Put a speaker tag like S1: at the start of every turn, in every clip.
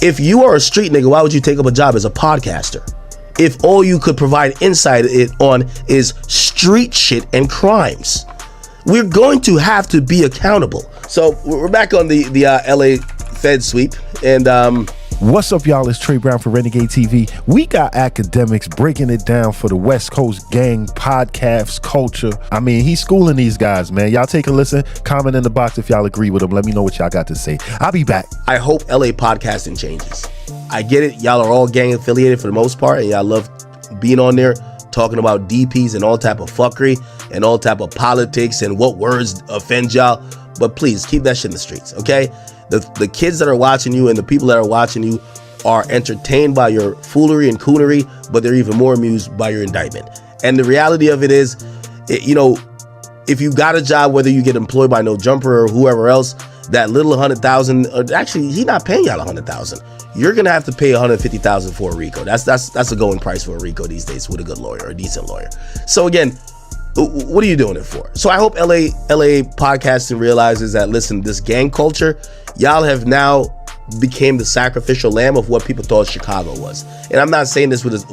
S1: If you are a street nigga, why would you take up a job as a podcaster? If all you could provide insight on is street shit and crimes. We're going to have to be accountable. So we're back on the LA Fed sweep, and
S2: what's up, y'all? It's Trey Brown for Renegade TV. We got Akademiks breaking it down for the West Coast gang podcast culture. I mean, he's schooling these guys, man. Y'all take a listen. Comment in the box if y'all agree with him. Let me know what y'all got to say. I'll be back.
S1: I hope LA podcasting changes. I get it. Y'all are all gang affiliated for the most part, and y'all love being on there talking about DPs and all type of fuckery and all type of politics and what words offend y'all. But please keep that shit in the streets, okay? The kids that are watching you and the people that are watching you are entertained by your foolery and coonery, but they're even more amused by your indictment. And the reality of it is, if you got a job, whether you get employed by No Jumper or whoever else, that little 100,000, actually, he's not paying y'all 100,000. You're gonna have to pay 150,000 for a RICO. That's a going price for a RICO these days with a good lawyer, a decent lawyer. So again, what are you doing it for? So I hope LA podcasting realizes that, listen, this gang culture, y'all have now became the sacrificial lamb of what people thought Chicago was. And I'm not saying this with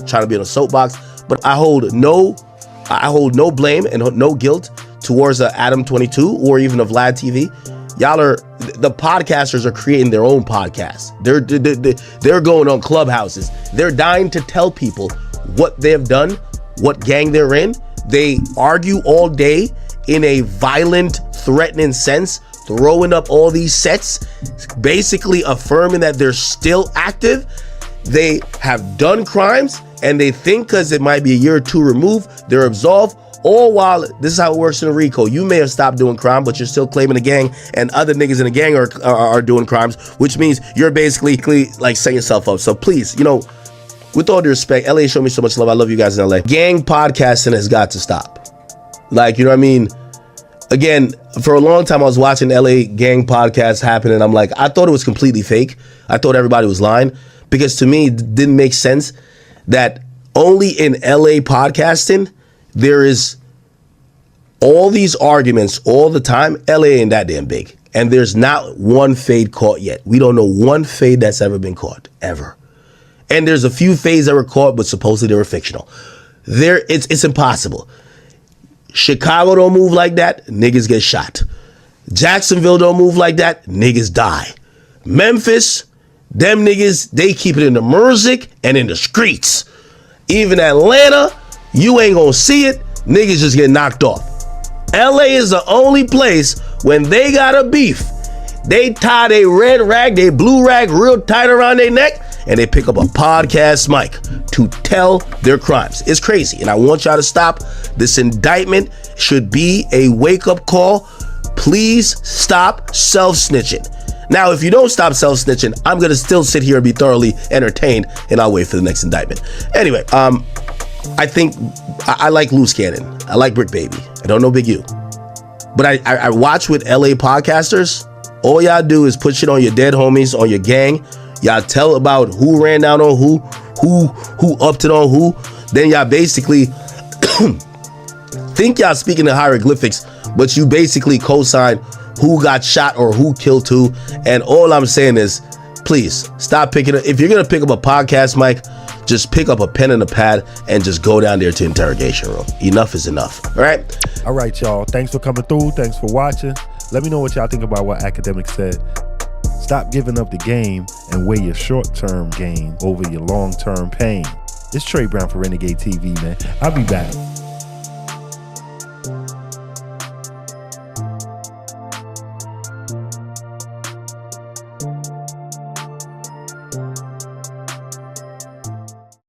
S1: trying to be on a soapbox, but I hold no blame and no guilt towards Adam 22 or even a Vlad TV. Y'all are, the podcasters are creating their own podcasts. They're going on Clubhouses. They're dying to tell people what they've done, what gang they're in. They argue all day in a violent, threatening sense, throwing up all these sets, basically affirming that they're still active. They have done crimes, and they think because it might be a year or two removed, they're absolved. All while, this is how it works in a RICO. You may have stopped doing crime, but you're still claiming the gang, and other niggas in the gang are doing crimes, which means you're basically like setting yourself up. So please, with all due respect, LA showed me so much love. I love you guys in LA. Gang podcasting has got to stop. Like, you know what I mean? Again, for a long time, I was watching LA gang podcasts happen, and I'm like, I thought it was completely fake. I thought everybody was lying, because to me, it didn't make sense that only in LA podcasting, there is all these arguments all the time. LA ain't that damn big. And there's not one fade caught yet. We don't know one fade that's ever been caught, ever. And there's a few fades that were caught, but supposedly they were fictional. It's impossible. Chicago don't move like that, niggas get shot. Jacksonville don't move like that, niggas die. Memphis, them niggas, they keep it in the music and in the streets. Even Atlanta, you ain't gonna see it, niggas just get knocked off. LA is the only place when they got a beef, they tie their red rag, their blue rag real tight around their neck, and they pick up a podcast mic to tell their crimes. It's crazy, and I want y'all to stop. This indictment should be a wake-up call. Please stop self-snitching. Now, if you don't stop self-snitching, I'm gonna still sit here and be thoroughly entertained, and I'll wait for the next indictment. Anyway, I think I like Luce Canon. I like Bricc Baby. I don't know Big U. But I watch with LA podcasters. All y'all do is put shit on your dead homies, on your gang. Y'all tell about who ran down on who upped it on who. Then y'all basically think y'all speaking in hieroglyphics, but you basically co-sign who got shot or who killed who. And all I'm saying is, please stop picking up. If you're gonna pick up a podcast mic, just pick up a pen and a pad and just go down there to interrogation room. Enough is enough. All right,
S2: y'all. Thanks for coming through. Thanks for watching. Let me know what y'all think about what Akademiks said. Stop giving up the game and weigh your short-term gain over your long-term pain. It's Trey Brown for Renegade TV, man. I'll be back.